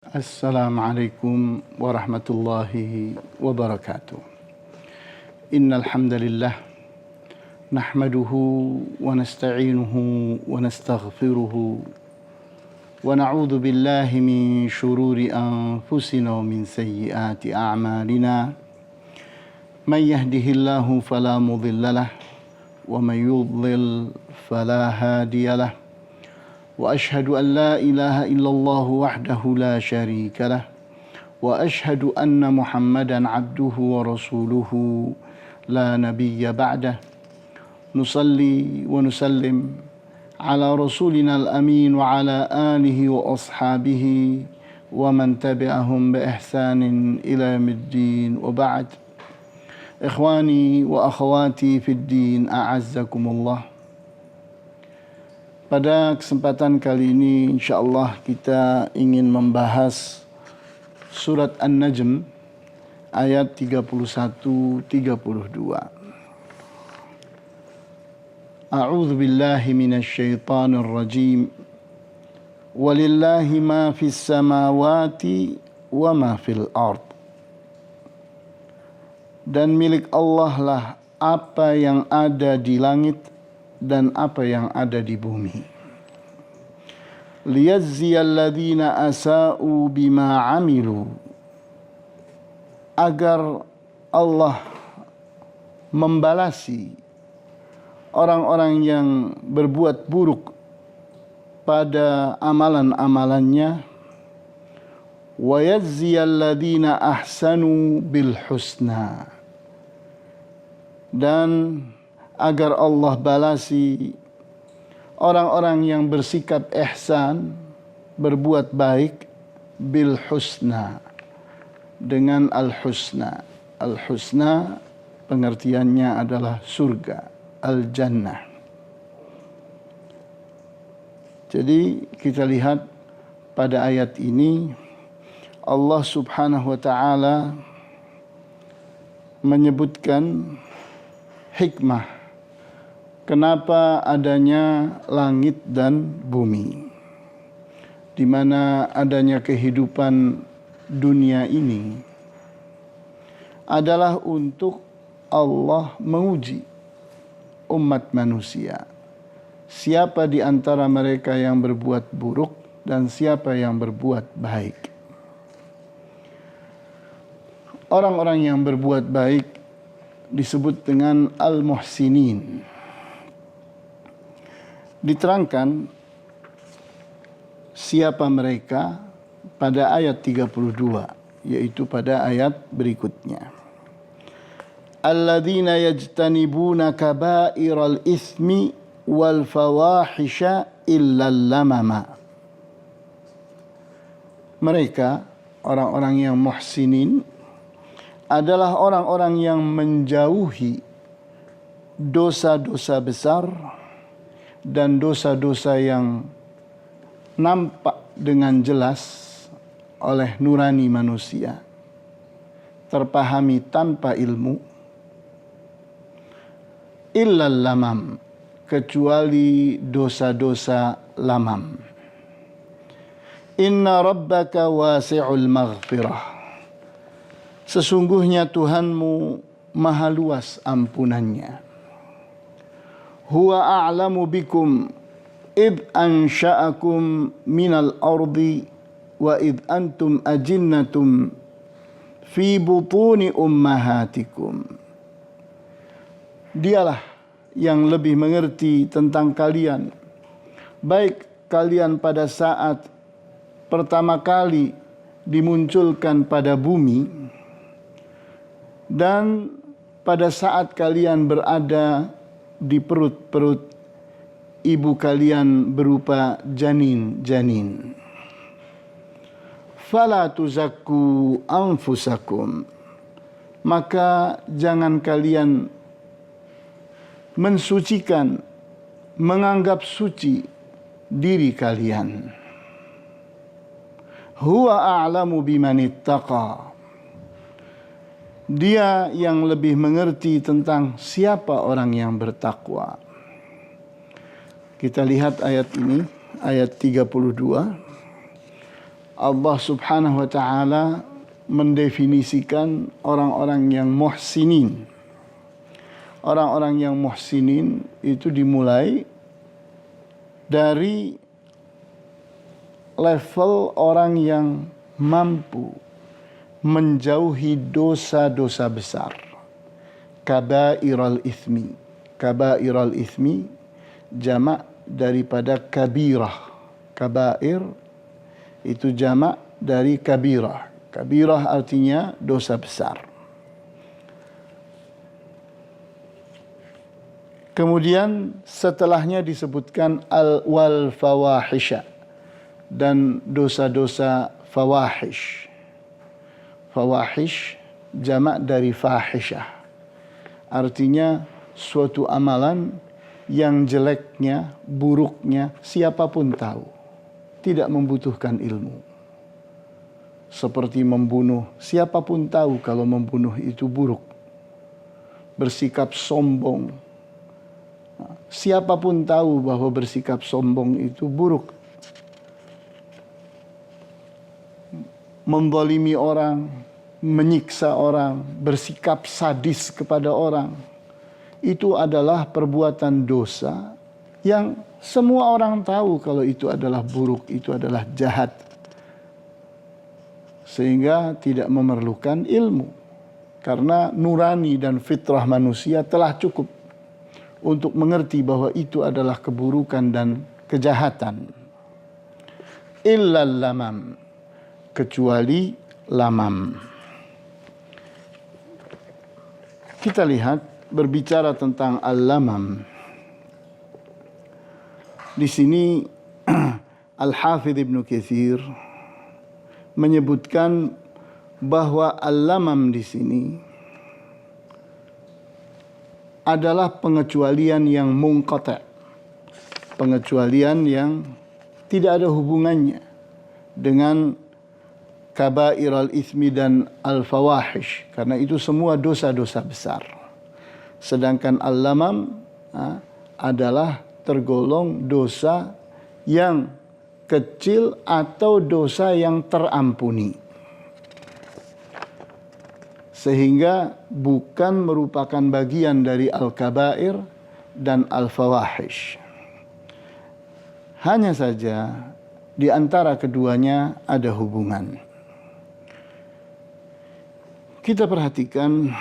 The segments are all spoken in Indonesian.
Assalamualaikum warahmatullahi wabarakatuh. Innal hamdalillah nahmaduhu wa nasta'inuhu wa nastaghfiruhu wa na'udzu billahi min shururi anfusina wa min sayyiati a'malina. Man yahdihillahu fala mudhillalah wa man yudlil fala hadiyalah. وأشهد أن لا إله إلا الله وحده لا شريك له وأشهد أن محمدا عبده ورسوله لا نبي بعده نصلي ونسلم على رسولنا الأمين وعلى آله وأصحابه ومن تبعهم بإحسان إلى يوم الدين وبعد إخواني وأخواتي في الدين أعزكم الله. Pada kesempatan kali ini insyaallah kita ingin membahas surat An-Najm ayat 31-32. A'udzu billahi minasy syaithanir rajim. Walillahi ma fis samawati wa ma fil ard. Dan milik Allah lah apa yang ada di langit dan apa yang ada di bumi. Liyajziyal ladzina asa'u bima 'amilu, agar Allah membalasi orang-orang yang berbuat buruk pada amalan-amalannya, wa yajziyal ladzina ahsanu bil husna, dan agar Allah balasi orang-orang yang bersikap ihsan, berbuat baik, bil husna, dengan al-husna. Al-husna pengertiannya adalah surga, al-jannah. Jadi kita lihat pada ayat ini Allah Subhanahu wa taala menyebutkan hikmah kenapa adanya langit dan bumi, di mana adanya kehidupan dunia ini adalah untuk Allah menguji umat manusia. Siapa di antara mereka yang berbuat buruk dan siapa yang berbuat baik. Orang-orang yang berbuat baik disebut dengan al-muhsinin. Diterangkan siapa mereka pada ayat 32, yaitu pada ayat berikutnya. Alladzina yajtanibuna kaba'iral itsmi wal fawahisha illal lamama. Mereka, orang-orang yang muhsinin, adalah orang-orang yang menjauhi dosa-dosa besar dan dosa-dosa yang nampak dengan jelas oleh nurani manusia, terpahami tanpa ilmu, illal lamam, kecuali dosa-dosa lamam. Inna rabbaka wasi'ul maghfirah. Sesungguhnya Tuhanmu maha luas ampunannya. Huwa a'lamu bikum id ansha'akum minal ardi wa id antum ajinnatum fi butuni ummahatikum. Dialah yang lebih mengerti tentang kalian, baik kalian pada saat pertama kali dimunculkan pada bumi dan pada saat kalian berada di perut-perut ibu kalian berupa janin-janin. Fala tuzakku anfusakum, maka jangan kalian mensucikan, menganggap suci diri kalian. Huwa a'lamu bimanittaqa. Dia yang lebih mengerti tentang siapa orang yang bertakwa. Kita lihat ayat ini, ayat 32. Allah Subhanahu wa taala mendefinisikan orang-orang yang muhsinin. Orang-orang yang muhsinin itu dimulai dari level orang yang mampu menjauhi dosa-dosa besar. Kabairal ithmi. Kabairal ithmi jamak daripada kabirah. Kabair itu jamak dari kabirah. Kabirah artinya dosa besar. Kemudian setelahnya disebutkan wal fawahisha dan dosa-dosa fawahish. Fawahish jamak dari fahishah. Artinya suatu amalan yang jeleknya, buruknya siapapun tahu. Tidak membutuhkan ilmu. Seperti membunuh, siapapun tahu kalau membunuh itu buruk. Bersikap sombong. Siapapun tahu bahwa bersikap sombong itu buruk. Menzalimi orang, menyiksa orang, bersikap sadis kepada orang. Itu adalah perbuatan dosa yang semua orang tahu kalau itu adalah buruk, itu adalah jahat. Sehingga tidak memerlukan ilmu. Karena nurani dan fitrah manusia telah cukup untuk mengerti bahwa itu adalah keburukan dan kejahatan. Illal lamam, kecuali lamam. Kita lihat berbicara tentang al-lamam. Di sini Al-Hafidh Ibnu Katsir menyebutkan bahwa al-lamam di sini adalah pengecualian yang munqati', pengecualian yang tidak ada hubungannya dengan kabairal itsmi dan al-fawahish, karena itu semua dosa-dosa besar. Sedangkan al-lamam adalah tergolong dosa yang kecil atau dosa yang terampuni. Sehingga bukan merupakan bagian dari al-kabair dan al-fawahish. Hanya saja di antara keduanya ada hubungan. Kita perhatikan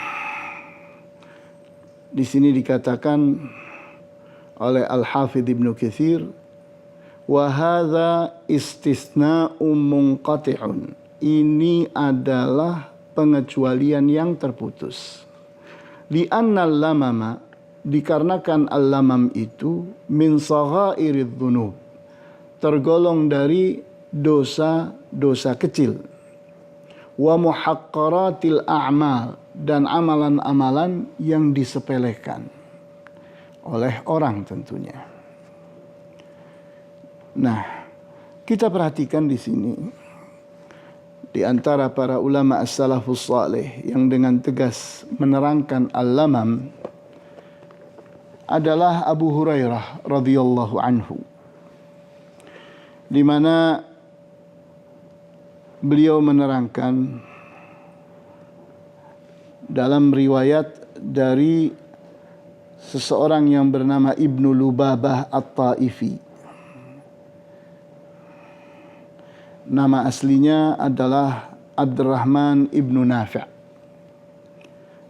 di sini dikatakan oleh Al-Hafidh Ibnu Katsir, wa hadza istisna'un munqati'un. Ini adalah pengecualian yang terputus. Li'annal lamama, dikarenakan al-lamam itu min saghairidz dzunub, tergolong dari dosa-dosa kecil. Wa muhaqqaratil a'mal, dan amalan-amalan yang disepelekan oleh orang tentunya. Nah, kita perhatikan di sini di antara para ulama as-salafus salih yang dengan tegas menerangkan al-lamam adalah Abu Hurairah radhiyallahu anhu, di mana beliau menerangkan dalam riwayat dari seseorang yang bernama Ibnu Lubabah At-Taifi. Nama aslinya adalah Abdurrahman Ibnu Nafi'.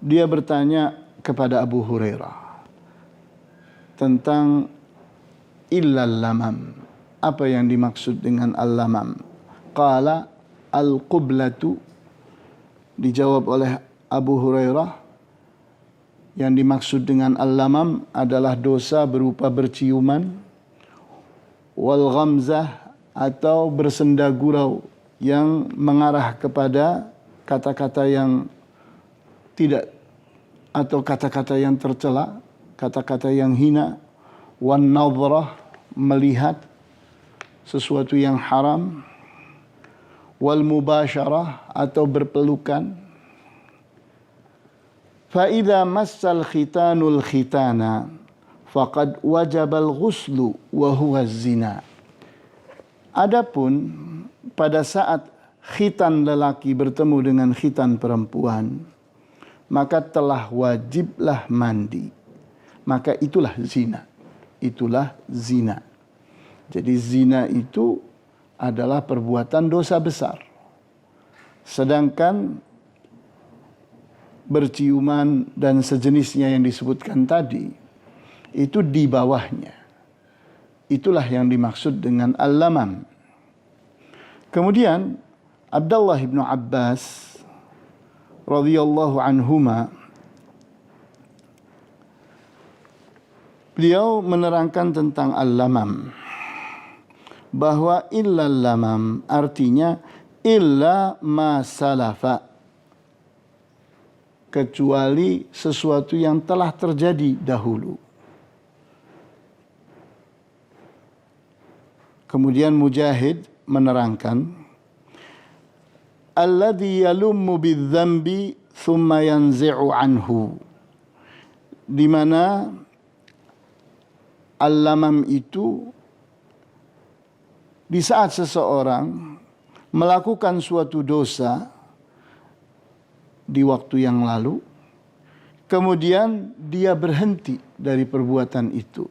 Dia bertanya kepada Abu Hurairah tentang illal lamam. Apa yang dimaksud dengan al-lamam? Qala al-qublatu. Dijawab oleh Abu Hurairah, yang dimaksud dengan al-lamam adalah dosa berupa berciuman, wal ghamzah, atau bersenda gurau yang mengarah kepada kata-kata yang tidak, atau kata-kata yang tercela, kata-kata yang hina, wan nadhrah, melihat sesuatu yang haram, wal mubasyarah, atau berpelukan. Fa idza massal khitanul khitana faqad wajabal ghuslu wa huwa zina. Adapun pada saat khitan lelaki bertemu dengan khitan perempuan, maka telah wajiblah mandi. Maka itulah zina. Itulah zina. Jadi zina itu adalah perbuatan dosa besar. Sedangkan berciuman dan sejenisnya yang disebutkan tadi, itu di bawahnya. Itulah yang dimaksud dengan al-lamam. Kemudian Abdullah bin Abbas radhiyallahu anhuma, beliau menerangkan tentang al-lamam, bahwa illal lamam artinya illa ma salafa, kecuali sesuatu yang telah terjadi dahulu. Kemudian Mujahid menerangkan, alladhi yalummu bidzambi thumma yanzi'u anhu, di mana al-lamam itu di saat seseorang melakukan suatu dosa di waktu yang lalu, kemudian dia berhenti dari perbuatan itu,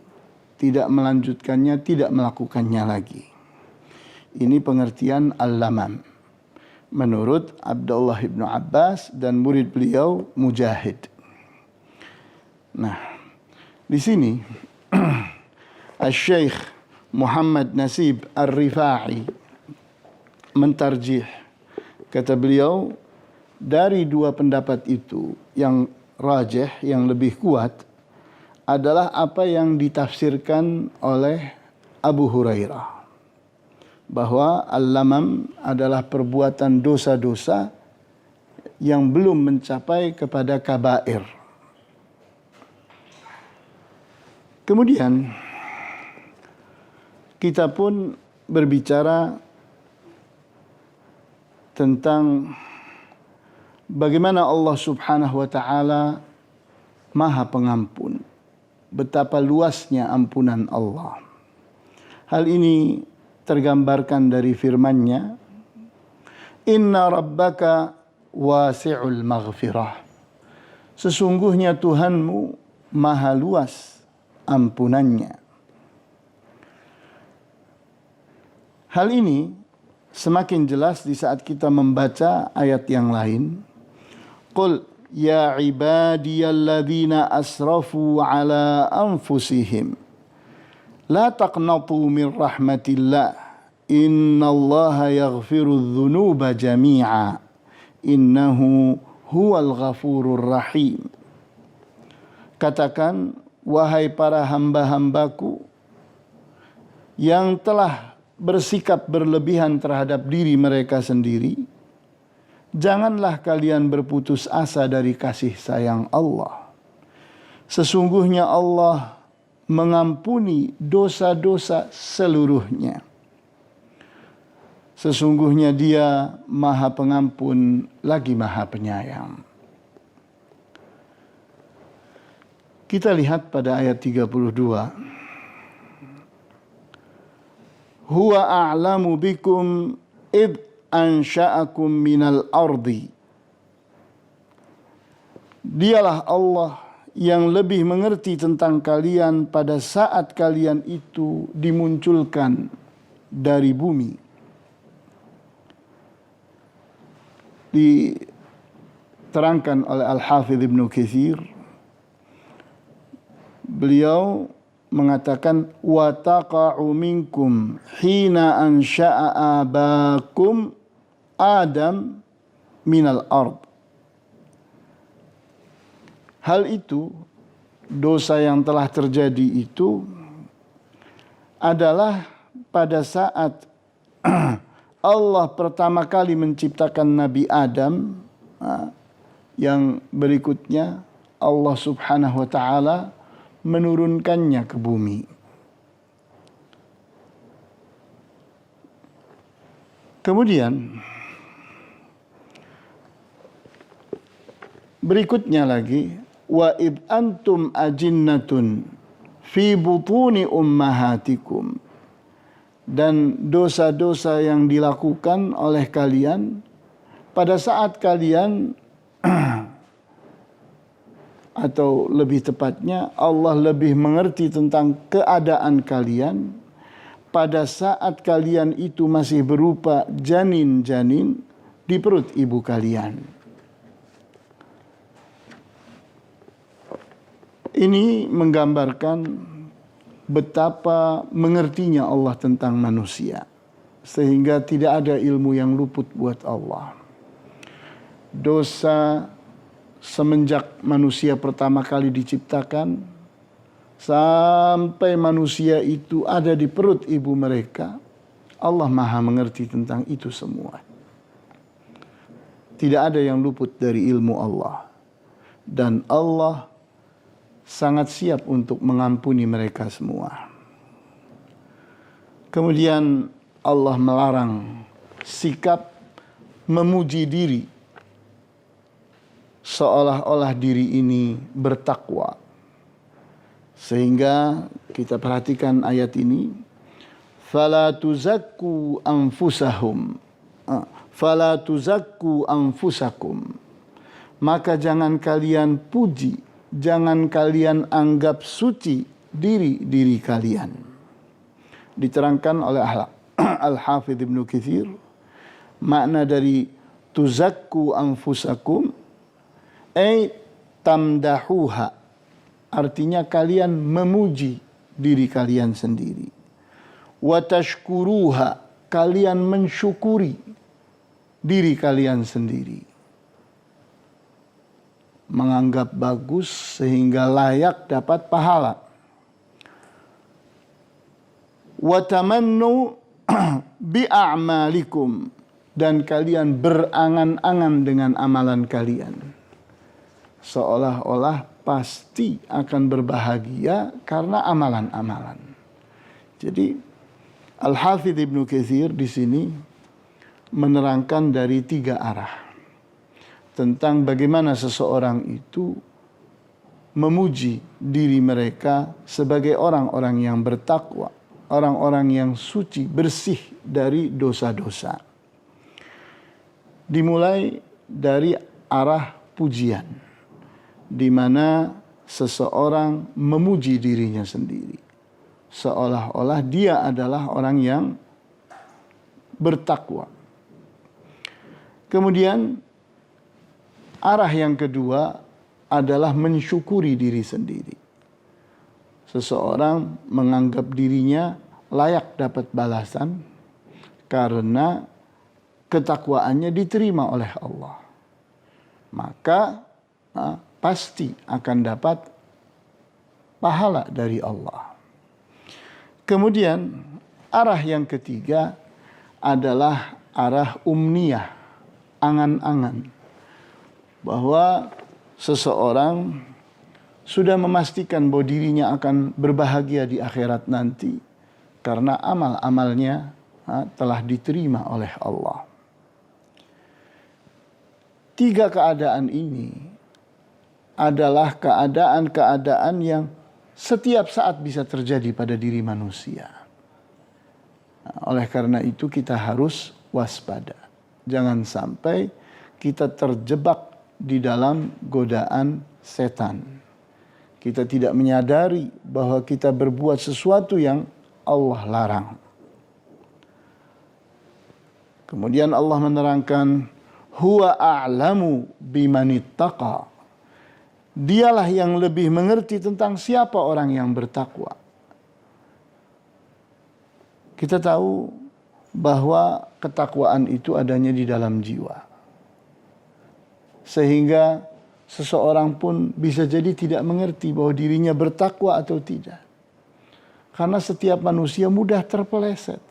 tidak melanjutkannya, tidak melakukannya lagi. Ini pengertian al-lamam menurut Abdullah bin Abbas dan murid beliau Mujahid. Nah, di sini Al-Syeikh Muhammad Nasib Ar-Rifa'i mentarjih, kata beliau, dari dua pendapat itu yang rajih, yang lebih kuat adalah apa yang ditafsirkan oleh Abu Hurairah, bahwa al-lamam adalah perbuatan dosa-dosa yang belum mencapai kepada kabair. Kemudian kita pun berbicara tentang bagaimana Allah Subhanahu wa taala Maha Pengampun, betapa luasnya ampunan Allah. Hal ini tergambarkan dari firman-Nya, Inna rabbaka wasi'ul maghfirah. Sesungguhnya Tuhanmu maha luas ampunannya. Hal ini semakin jelas di saat kita membaca ayat yang lain. Qul ya ibadiyalladzina asrafu ala anfusihim la taqnatu min rahmatillah innallaha yaghfirudz dzunuba jami'a innahu huwal ghafurur rahim. Katakan, wahai para hamba-hambaku yang telah bersikap berlebihan terhadap diri mereka sendiri, janganlah kalian berputus asa dari kasih sayang Allah. Sesungguhnya Allah mengampuni dosa-dosa seluruhnya. Sesungguhnya Dia Maha Pengampun lagi Maha Penyayang. Kita lihat pada ayat 32. Huwa a'lamu bikum id ansha'akum minal ardi. Dialah Allah yang lebih mengerti tentang kalian pada saat kalian itu dimunculkan dari bumi. Diterangkan oleh Al-Hafidh Ibnu Katsir, beliau mengatakan wa taqa'u minkum hina ansha'a abakum Adam minal ard. Hal itu, dosa yang telah terjadi itu adalah pada saat Allah pertama kali menciptakan Nabi Adam, yang berikutnya Allah Subhanahu wa taala menurunkannya ke bumi. Kemudian berikutnya lagi, wa id antum ajinnatun fi butuni ummahatikum dan dosa-dosa yang dilakukan oleh kalian pada saat kalian atau lebih tepatnya Allah lebih mengerti tentang keadaan kalian pada saat kalian itu masih berupa janin-janin di perut ibu kalian. Ini menggambarkan betapa mengertinya Allah tentang manusia, sehingga tidak ada ilmu yang luput buat Allah. Dosa semenjak manusia pertama kali diciptakan sampai manusia itu ada di perut ibu mereka, Allah Maha mengerti tentang itu semua. Tidak ada yang luput dari ilmu Allah, dan Allah sangat siap untuk mengampuni mereka semua. Kemudian Allah melarang sikap memuji diri seolah-olah diri ini bertakwa. Sehingga kita perhatikan ayat ini, fala tuzakku anfusahum, fala tuzakku anfusakum, maka jangan kalian puji, jangan kalian anggap suci diri kalian. Diterangkan oleh Al-Hafidh Ibnu Katsir, makna dari tuzakku anfusakum ay tamdahuha, artinya kalian memuji diri kalian sendiri. Wa tashkuruha, kalian mensyukuri diri kalian sendiri. Menganggap bagus sehingga layak dapat pahala. Wa tamannu bi'a'malikum, dan kalian berangan-angan dengan amalan kalian. Seolah-olah pasti akan berbahagia karena amalan-amalan. Jadi Al-Hafidh Ibnu Katsir di sini menerangkan dari 3 arah tentang bagaimana seseorang itu memuji diri mereka sebagai orang-orang yang bertakwa, orang-orang yang suci, bersih dari dosa-dosa. Dimulai dari arah pujian, di mana seseorang memuji dirinya sendiri, seolah-olah dia adalah orang yang bertakwa. Kemudian arah yang kedua adalah mensyukuri diri sendiri. Seseorang menganggap dirinya layak dapat balasan karena ketakwaannya diterima oleh Allah. Maka pasti akan dapat pahala dari Allah. Kemudian arah yang ketiga adalah arah umniyah, angan-angan, bahwa seseorang sudah memastikan bahwa dirinya akan berbahagia di akhirat nanti karena amal-amalnya telah diterima oleh Allah. 3 keadaan ini adalah keadaan-keadaan yang setiap saat bisa terjadi pada diri manusia. Oleh karena itu kita harus waspada. Jangan sampai kita terjebak di dalam godaan setan. Kita tidak menyadari bahwa kita berbuat sesuatu yang Allah larang. Kemudian Allah menerangkan, huwa a'lamu bimanittaqa. Dialah yang lebih mengerti tentang siapa orang yang bertakwa. Kita tahu bahwa ketakwaan itu adanya di dalam jiwa. Sehingga seseorang pun bisa jadi tidak mengerti bahwa dirinya bertakwa atau tidak. Karena setiap manusia mudah terpeleset,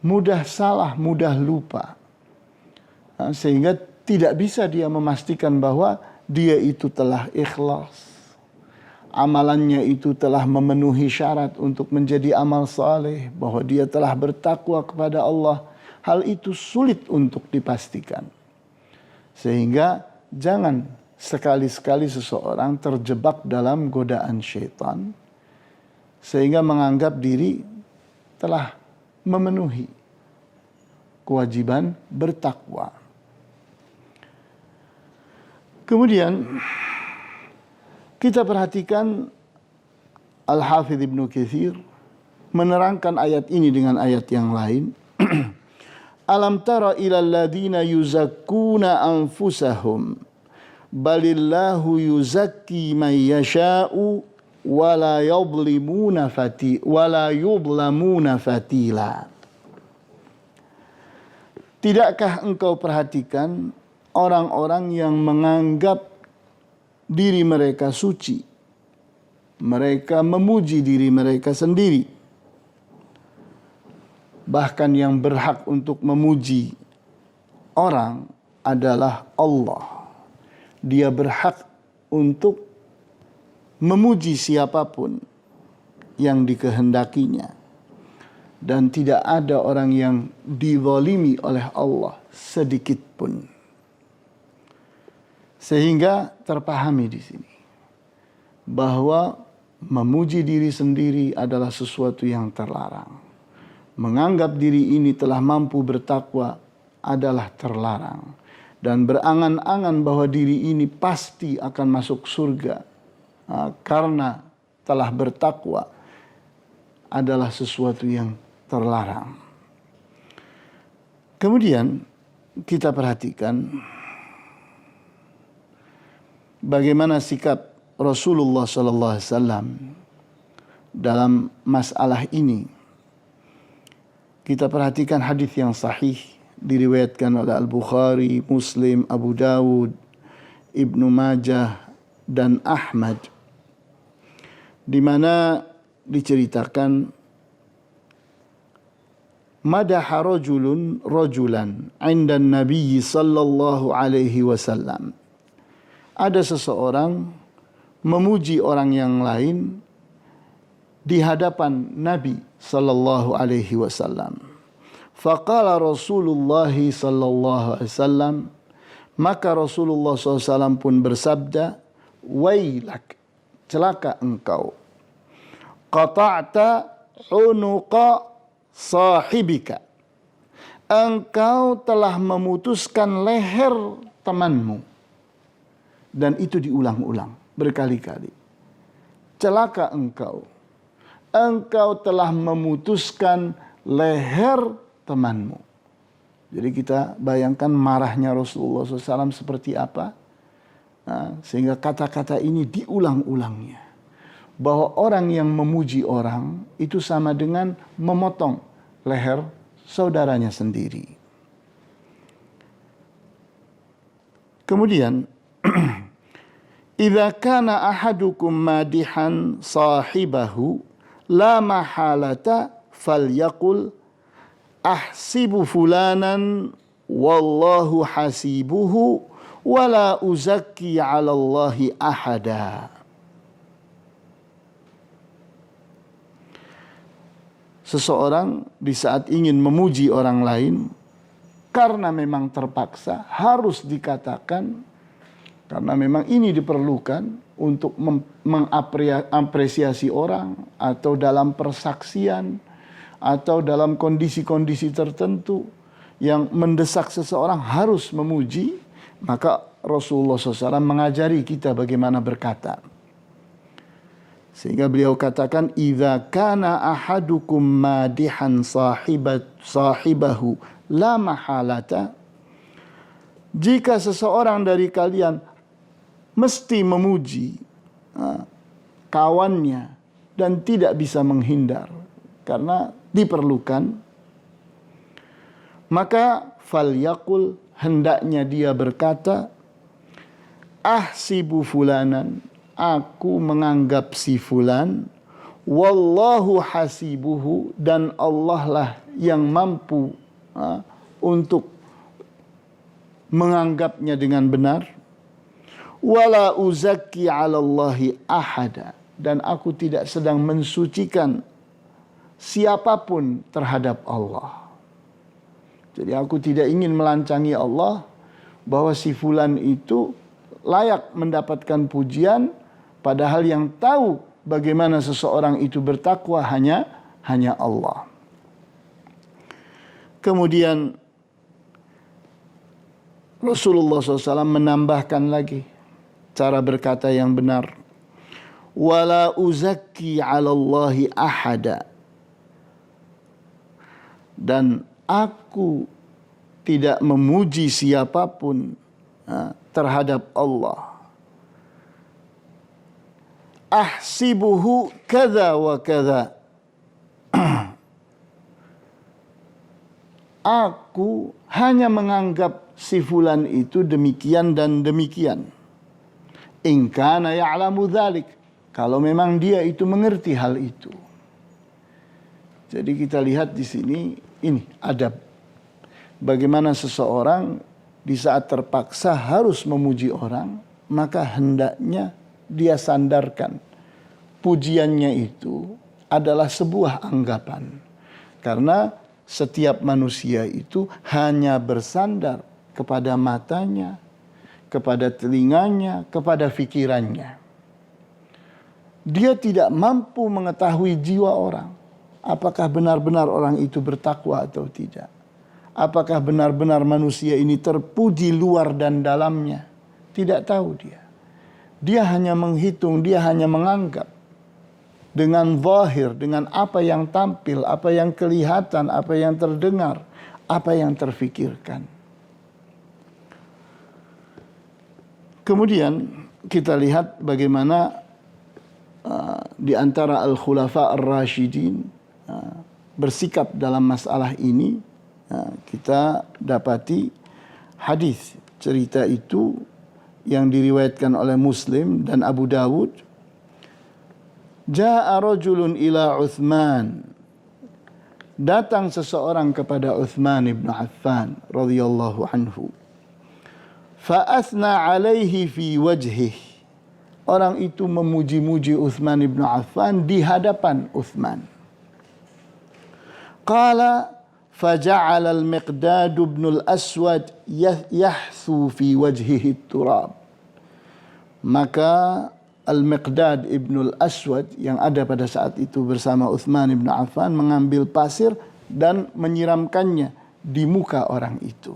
mudah salah, mudah lupa. Sehingga tidak bisa dia memastikan bahwa dia itu telah ikhlas, amalannya itu telah memenuhi syarat untuk menjadi amal saleh, bahwa dia telah bertakwa kepada Allah. Hal itu sulit untuk dipastikan. Sehingga jangan sekali-sekali seseorang terjebak dalam godaan syaitan sehingga menganggap diri telah memenuhi kewajiban bertakwa. Kemudian kita perhatikan Al-Hafidz Ibnu Katsir menerangkan ayat ini dengan ayat yang lain. Alam tara ilal ladzina yuzakkuna anfusahum balillahu yuzakki man yasha'u wala yudlamuna fatila. Tidakkah engkau perhatikan orang-orang yang menganggap diri mereka suci, mereka memuji diri mereka sendiri. Bahkan yang berhak untuk memuji orang adalah Allah. Dia berhak untuk memuji siapapun yang dikehendakinya. Dan tidak ada orang yang dizalimi oleh Allah sedikit pun. Sehingga terpahami di sini bahwa memuji diri sendiri adalah sesuatu yang terlarang. Menganggap diri ini telah mampu bertakwa adalah terlarang. Dan berangan-angan bahwa diri ini pasti akan masuk surga karena telah bertakwa adalah sesuatu yang terlarang. Kemudian kita perhatikan bagaimana sikap Rasulullah SAW dalam masalah ini. Kita perhatikan hadis yang sahih diriwayatkan oleh Al-Bukhari, Muslim, Abu Dawud, Ibnu Majah dan Ahmad, di mana diceritakan madaha rajulan 'inda Nabi sallallahu alaihi wasallam. Ada seseorang memuji orang yang lain di hadapan Nabi sallallahu alaihi wasallam. Faqala Rasulullah sallallahu alaihi wasallam, maka Rasulullah SAW pun bersabda, wailak, celaka engkau, qata'ta unuqa sahibika, engkau telah memutuskan leher temanmu. Dan itu diulang-ulang berkali-kali. Celaka engkau, engkau telah memutuskan leher temanmu. Jadi kita bayangkan marahnya Rasulullah SAW seperti apa. Sehingga kata-kata ini diulang-ulangnya. Bahwa orang yang memuji orang itu sama dengan memotong leher saudaranya sendiri. Kemudian, idza kana ahadukum madihan sahibahu la mahalata falyaqul ahsibu fulanan wallahu hasibuhu wala uzakki 'ala Allahi ahada. Seseorang di saat ingin memuji orang lain karena memang terpaksa harus dikatakan, karena memang ini diperlukan untuk mengapresiasi orang atau dalam persaksian atau dalam kondisi-kondisi tertentu yang mendesak seseorang harus memuji, maka Rasulullah SAW mengajari kita bagaimana berkata. Sehingga beliau katakan, idza kana ahadukum madihan sahibahu la mahalata, jika seseorang dari kalian mesti memuji kawannya dan tidak bisa menghindar karena diperlukan, maka falyaqul, hendaknya dia berkata, ahsibu fulanan, aku menganggap si fulan, wallahu hasibuhu, dan Allah lah yang mampu untuk menganggapnya dengan benar, wala uzakki 'ala Allahi ahada, dan aku tidak sedang mensucikan siapapun terhadap Allah. Jadi aku tidak ingin melancangi Allah bahwa si fulan itu layak mendapatkan pujian, padahal yang tahu bagaimana seseorang itu bertakwa hanya Allah. Kemudian Rasulullah SAW menambahkan lagi cara berkata yang benar. Wala uzakki 'ala Allahi ahada. Dan aku tidak memuji siapapun terhadap Allah. Ahsibuhu kadza wa kadza. Aku hanya menganggap si fulan itu demikian dan demikian. In kana ya'lamu dzalik. Kalau memang dia itu mengerti hal itu. Jadi kita lihat di sini, ini adab. Bagaimana seseorang di saat terpaksa harus memuji orang, maka hendaknya dia sandarkan pujiannya itu adalah sebuah anggapan. Karena setiap manusia itu hanya bersandar kepada matanya, kepada telinganya, kepada pikirannya. Dia tidak mampu mengetahui jiwa orang. Apakah benar-benar orang itu bertakwa atau tidak. Apakah benar-benar manusia ini terpuji luar dan dalamnya. Tidak tahu dia. Dia hanya menghitung, dia hanya menganggap. Dengan zahir, dengan apa yang tampil, apa yang kelihatan, apa yang terdengar, apa yang terfikirkan. Kemudian kita lihat bagaimana di antara al-khulafa ar-rasyidin bersikap dalam masalah ini. Kita dapati hadis cerita itu yang diriwayatkan oleh Muslim dan Abu Dawud. Ja'a rajulun ila Uthman. Datang seseorang kepada Uthman ibn Affan radhiyallahu anhu. Fa'athna alaihi fi wajhih. Orang itu memuji-muji Uthman ibn Affan di hadapan Uthman. Qala faja'ala al-Miqdad ibn al-Aswad yahthu fi wajhihi turab. Maka Al-Miqdad ibn al-Aswad yang ada pada saat itu bersama Uthman ibn Affan mengambil pasir dan menyiramkannya di muka orang itu.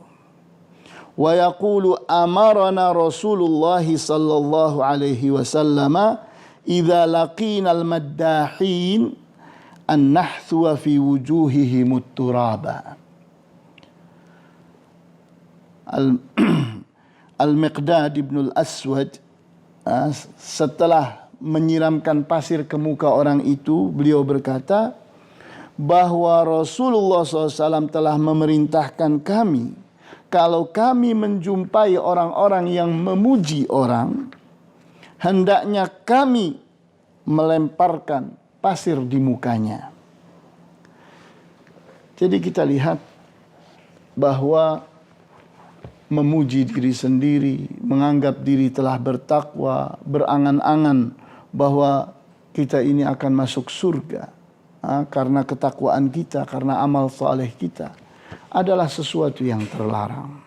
Wa yaqulu amarana Rasulullah sallallahu alaihi wasallam idza laqina al-maddahin an nahthuwa fi wujuhihim at-turaba. Al-Miqdad ibn al-Aswad setelah menyiramkan pasir ke muka orang itu, beliau berkata bahwa Rasulullah SAW telah memerintahkan kami, kalau kami menjumpai orang-orang yang memuji orang, hendaknya kami melemparkan pasir di mukanya. Jadi kita lihat bahwa memuji diri sendiri, menganggap diri telah bertakwa, berangan-angan bahwa kita ini akan masuk surga karena ketakwaan kita, karena amal saleh kita, adalah sesuatu yang terlarang.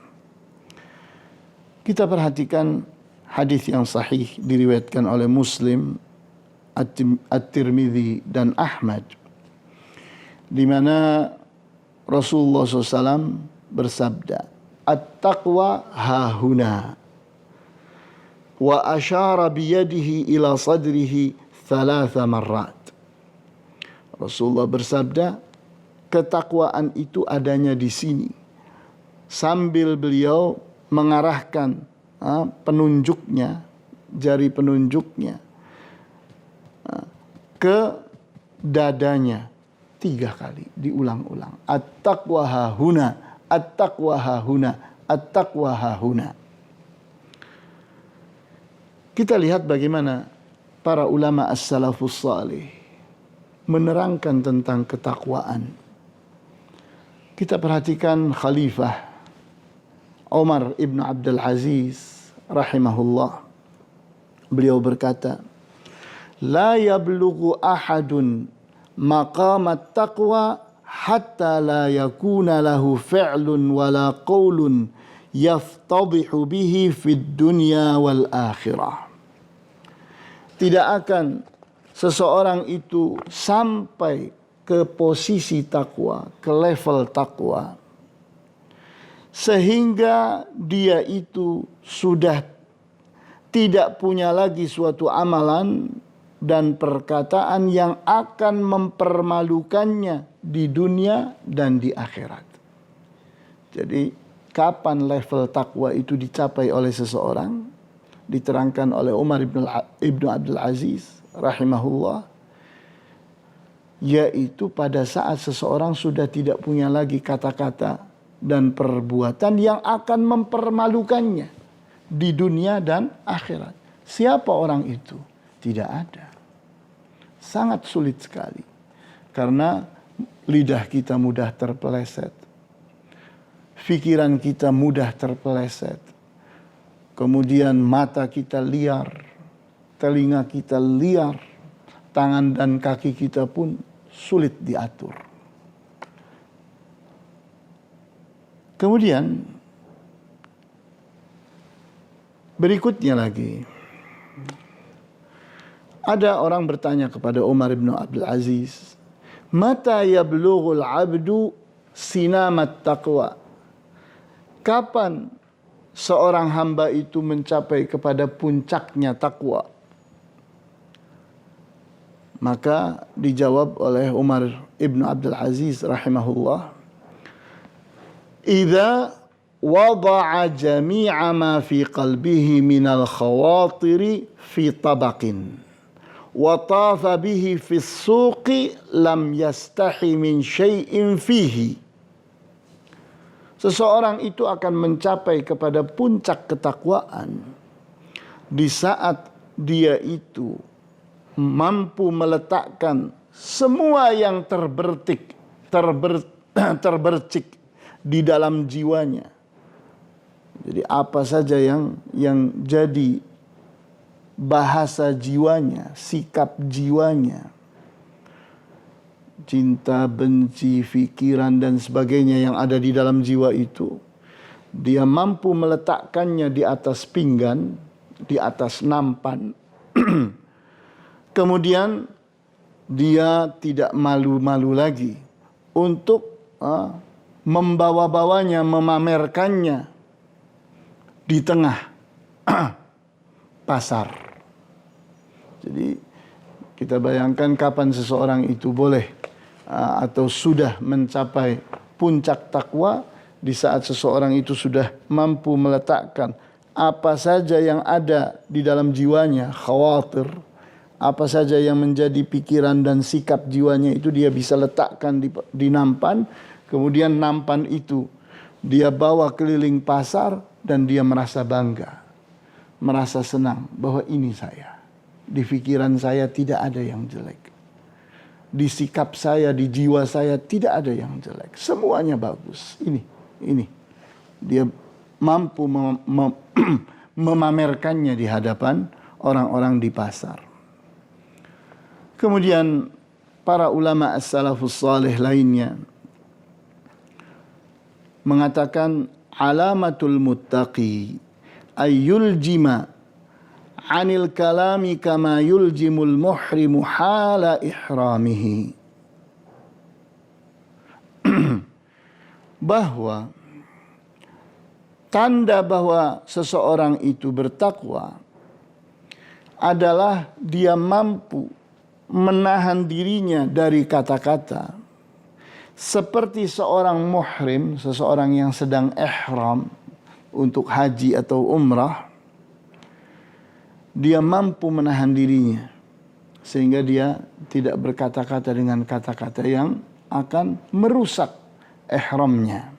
Kita perhatikan hadis yang sahih diriwayatkan oleh Muslim, At-Tirmidzi dan Ahmad, di mana Rasulullah SAW bersabda, At-taqwa hahuna. Wa asyara biyadihi ila sadrihi 3 marrat. Rasulullah bersabda, ketakwaan itu adanya di sini. Sambil beliau mengarahkan penunjuknya, jari penunjuknya ke dadanya 3 kali, diulang-ulang. At-taqwa hahuna. At-taqwa hahuna, at-taqwa hahuna. Kita lihat bagaimana para ulama as-salafus salih menerangkan tentang ketakwaan. Kita perhatikan Khalifah Umar ibn Abdul Aziz rahimahullah. Beliau berkata, La yablughu ahadun maqamat taqwa hatta la yakuna lahu fi'lun wala qawlun yaftadihu bihi fid dunya wal akhirah. Tidak akan seseorang itu sampai ke posisi takwa, ke level takwa, sehingga dia itu sudah tidak punya lagi suatu amalan dan perkataan yang akan mempermalukannya di dunia dan di akhirat. Jadi kapan level takwa itu dicapai oleh seseorang? Diterangkan oleh Umar ibnu Abdul Aziz rahimahullah, yaitu pada saat seseorang sudah tidak punya lagi kata-kata dan perbuatan yang akan mempermalukannya di dunia dan akhirat. Siapa orang itu? Tidak ada. Sangat sulit sekali. Karena lidah kita mudah terpeleset. Pikiran kita mudah terpeleset. Kemudian mata kita liar. Telinga kita liar. Tangan dan kaki kita pun sulit diatur. Kemudian berikutnya lagi, ada orang bertanya kepada Umar bin Abdul Aziz, "Mata yablughul 'abdu sinamat taqwa?" Kapan seorang hamba itu mencapai kepada puncaknya takwa? Maka dijawab oleh Umar ibn Abdul Aziz rahimahullah, "Idza wada'a jami'a ma fi qalbihi minal khawatiri fi tabaqin wa tafa bihi fi suqi lam yastahi min syai'in fihi." Seseorang itu akan mencapai kepada puncak ketakwaan di saat dia itu mampu meletakkan semua yang terbercik di dalam jiwanya. Jadi apa saja yang jadi bahasa jiwanya, sikap jiwanya, cinta, benci, pikiran dan sebagainya yang ada di dalam jiwa itu, dia mampu meletakkannya di atas pinggan, di atas nampan. Kemudian dia tidak malu-malu lagi untuk membawa-bawanya, memamerkannya di tengah pasar. Jadi kita bayangkan kapan seseorang itu boleh atau sudah mencapai puncak takwa, di saat seseorang itu sudah mampu meletakkan apa saja yang ada di dalam jiwanya, khawatir, apa saja yang menjadi pikiran dan sikap jiwanya itu dia bisa letakkan di nampan. Kemudian nampan itu dia bawa keliling pasar dan dia merasa bangga, merasa senang bahwa ini saya. Di pikiran saya tidak ada yang jelek. Di sikap saya, di jiwa saya tidak ada yang jelek. Semuanya bagus. Ini. Dia mampu memamerkannya di hadapan orang-orang di pasar. Kemudian para ulama as-salafus salih lainnya mengatakan alamatul muttaqi ayyul jima anil kalami kama yuljimul muhrimu hala ihramihi. Bahwa tanda bahwa seseorang itu bertakwa adalah dia mampu menahan dirinya dari kata-kata seperti seorang muhrim, seseorang yang sedang ihram untuk haji atau umrah. Dia mampu menahan dirinya sehingga dia tidak berkata-kata dengan kata-kata yang akan merusak ihramnya.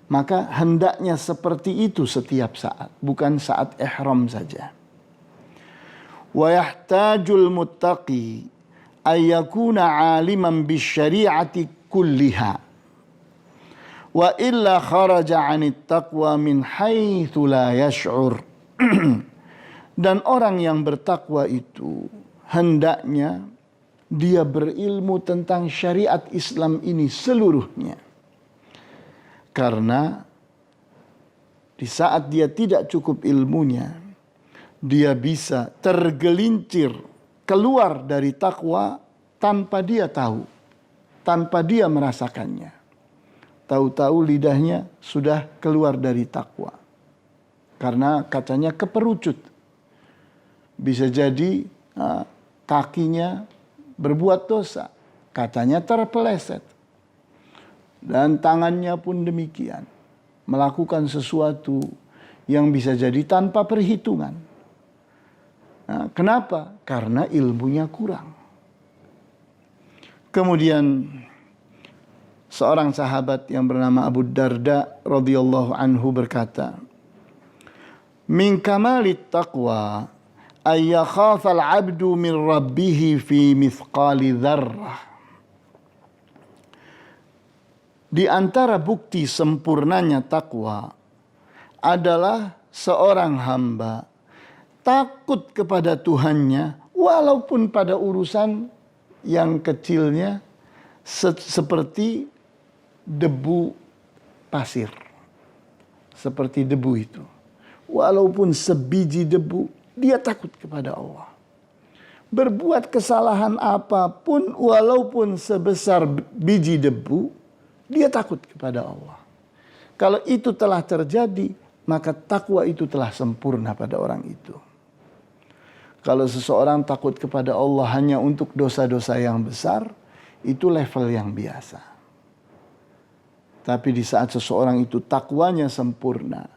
Maka hendaknya seperti itu setiap saat, bukan saat ihram saja. Wa yahtajul muttaqi ay yakuna aliman bisyari'ati kulliha wa illa kharaja 'anit taqwa min haitsu la yash'ur. Dan orang yang bertakwa itu hendaknya dia berilmu tentang syariat Islam ini seluruhnya. Karena di saat dia tidak cukup ilmunya, dia bisa tergelincir keluar dari takwa tanpa dia tahu, tanpa dia merasakannya, tahu-tahu lidahnya sudah keluar dari takwa. Karena kacanya keperucut. Bisa jadi kakinya berbuat dosa, kacanya terpeleset. Dan tangannya pun demikian. Melakukan sesuatu yang bisa jadi tanpa perhitungan. Nah, kenapa? Karena ilmunya kurang. Kemudian seorang sahabat yang bernama Abu Darda radhiyallahu anhu berkata, "Min kamalit taqwa ay yakhafal 'abdu min rabbih fi mithqali dzarrah." Di antara bukti sempurnanya takwa adalah seorang hamba takut kepada Tuhannya walaupun pada urusan yang kecilnya seperti debu pasir. Seperti debu itu. Walaupun sebiji debu, dia takut kepada Allah. Berbuat kesalahan apapun walaupun sebesar biji debu, dia takut kepada Allah. Kalau itu telah terjadi, maka takwa itu telah sempurna pada orang itu. Kalau seseorang takut kepada Allah hanya untuk dosa-dosa yang besar, itu level yang biasa. Tapi di saat seseorang itu takwanya sempurna,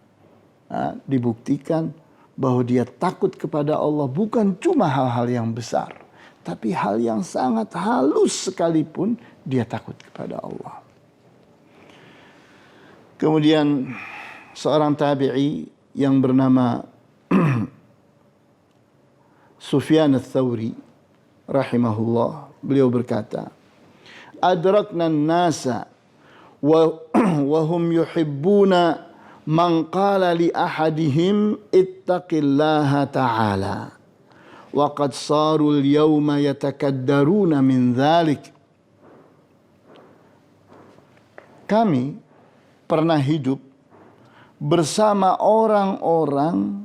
dibuktikan bahwa dia takut kepada Allah bukan cuma hal-hal yang besar, tapi hal yang sangat halus sekalipun dia takut kepada Allah. Kemudian seorang tabi'i yang bernama Sufyan ats-Tsauri rahimahullah, beliau berkata, "Adrakna an-nasa wa hum yuhibbuna man qala li ahadihim ittaqillaha ta'ala wa qad saru al-yawma yatakaddaruna min dhalik." Kami pernah hidup bersama orang-orang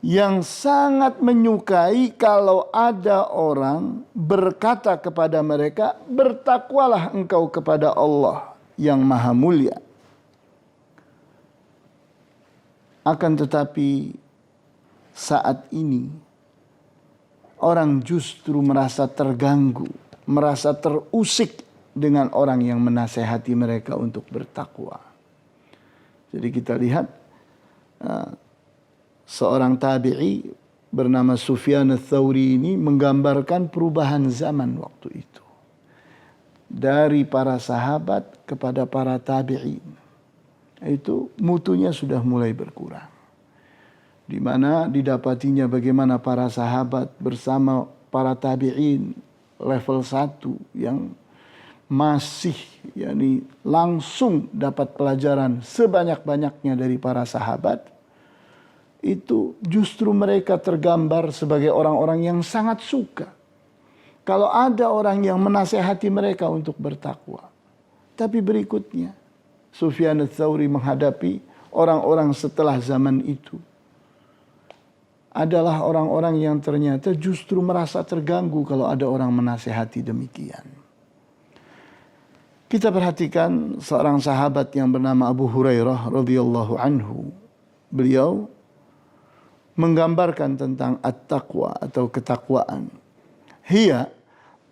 yang sangat menyukai kalau ada orang berkata kepada mereka, "Bertakwalah engkau kepada Allah yang maha mulia." Akan tetapi saat ini orang justru merasa terganggu, merasa terusik dengan orang yang menasehati mereka untuk bertakwa. Jadi kita lihat seorang tabi'i bernama Sufyan ats-Tsauri ini menggambarkan perubahan zaman waktu itu. Dari para sahabat kepada para tabi'in. Itu mutunya sudah mulai berkurang. Di mana didapatinya bagaimana para sahabat bersama para tabi'in level 1 yang masih langsung dapat pelajaran sebanyak-banyaknya dari para sahabat, itu justru mereka tergambar sebagai orang-orang yang sangat suka kalau ada orang yang menasehati mereka untuk bertakwa. Tapi berikutnya Sufyan ats-Tsauri menghadapi orang-orang setelah zaman itu adalah orang-orang yang ternyata justru merasa terganggu kalau ada orang menasehati demikian. Kita perhatikan seorang sahabat yang bernama Abu Hurairah radhiyallahu anhu. Beliau menggambarkan tentang at-taqwa atau ketakwaan. Hiya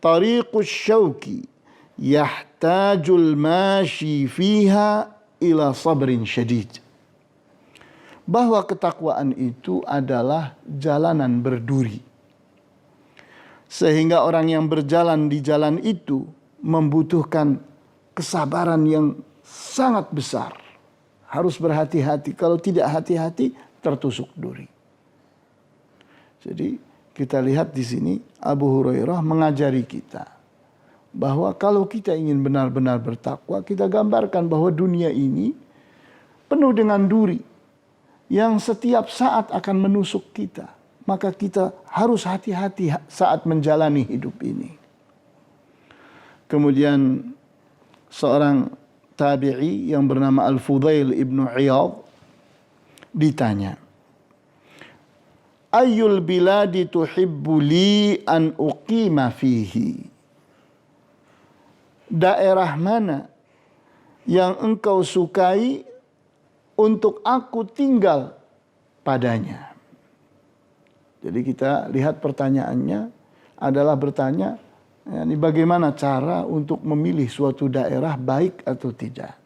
tariqus syauki yahtajul mashi fiha ila sabrin syadid. Bahwa ketakwaan itu adalah jalanan berduri. Sehingga orang yang berjalan di jalan itu membutuhkan kesabaran yang sangat besar. Harus berhati-hati. Kalau tidak hati-hati, tertusuk duri. Jadi kita lihat di sini Abu Hurairah mengajari kita bahwa kalau kita ingin benar-benar bertakwa, kita gambarkan bahwa dunia ini penuh dengan duri yang setiap saat akan menusuk kita. Maka kita harus hati-hati saat menjalani hidup ini. Kemudian seorang tabi'i yang bernama Al-Fudail ibnu Iyad ditanya, "Ayyul biladi tuhibbu li an uqima fihi?" Daerah mana yang engkau sukai untuk aku tinggal padanya. Jadi kita lihat pertanyaannya adalah bertanya, ini bagaimana cara untuk memilih suatu daerah baik atau tidak.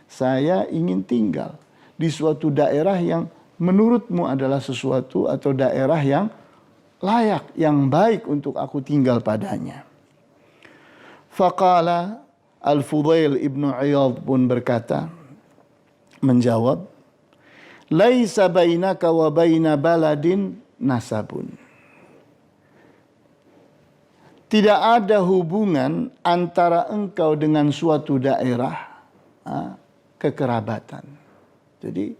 Saya ingin tinggal di suatu daerah yang menurutmu adalah sesuatu atau daerah yang layak, yang baik untuk aku tinggal padanya. Faqala Al-Fudail ibnu Iyadh pun berkata, menjawab, laisa bainaka wa baina baladin nasabun. Tidak ada hubungan antara engkau dengan suatu daerah kekerabatan. Jadi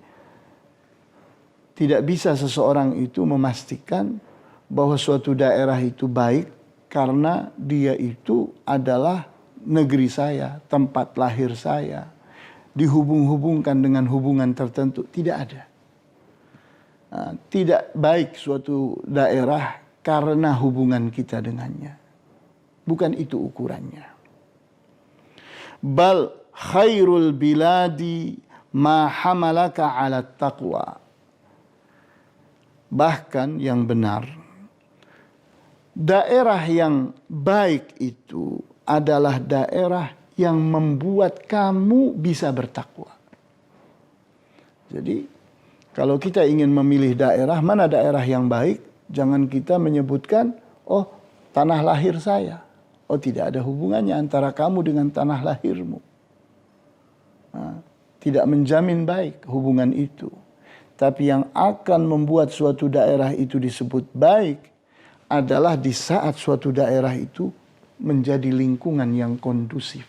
tidak bisa seseorang itu memastikan bahwa suatu daerah itu baik karena dia itu adalah negeri saya, tempat lahir saya, dihubung-hubungkan dengan hubungan tertentu. Tidak ada. Tidak baik suatu daerah karena hubungan kita dengannya. Bukan itu ukurannya. Bal khairul biladi ma hamalaka ala taqwa. Bahkan yang benar, daerah yang baik itu adalah daerah yang membuat kamu bisa bertakwa. Jadi kalau kita ingin memilih daerah, mana daerah yang baik, jangan kita menyebutkan, oh tanah lahir saya. Oh tidak ada hubungannya antara kamu dengan tanah lahirmu. Tidak menjamin baik hubungan itu. Tapi yang akan membuat suatu daerah itu disebut baik adalah di saat suatu daerah itu menjadi lingkungan yang kondusif.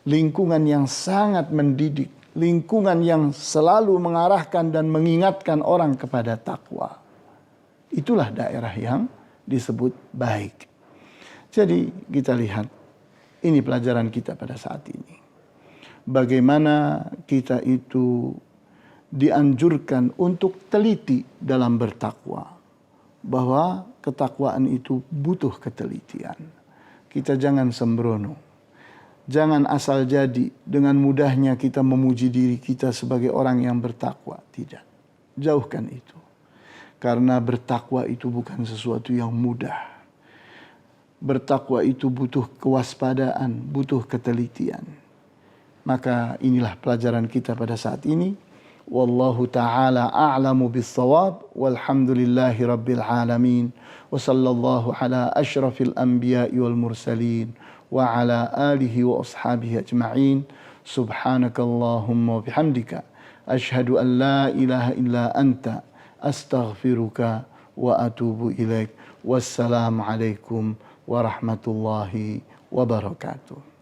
Lingkungan yang sangat mendidik. Lingkungan yang selalu mengarahkan dan mengingatkan orang kepada takwa. Itulah daerah yang disebut baik. Jadi kita lihat, ini pelajaran kita pada saat ini. Bagaimana kita itu dianjurkan untuk teliti dalam bertakwa. Bahwa ketakwaan itu butuh ketelitian. Kita jangan sembrono. Jangan asal jadi dengan mudahnya kita memuji diri kita sebagai orang yang bertakwa. Tidak. Jauhkan itu. Karena bertakwa itu bukan sesuatu yang mudah. Bertakwa itu butuh kewaspadaan, butuh ketelitian. Maka inilah pelajaran kita pada saat ini. Wallahu ta'ala a'lamu bis-shawab. Walhamdulillahi rabbil alamin. Wa sallallahu ala asyrafil anbiya'i wal mursalin. Wa ala alihi wa ashabihi ajma'in. Subhanakallahumma wa bihamdika. Ashhadu an la ilaha illa anta. Astaghfiruka wa atubu ilaik. Wassalamu alaikum warahmatullahi wabarakatuh.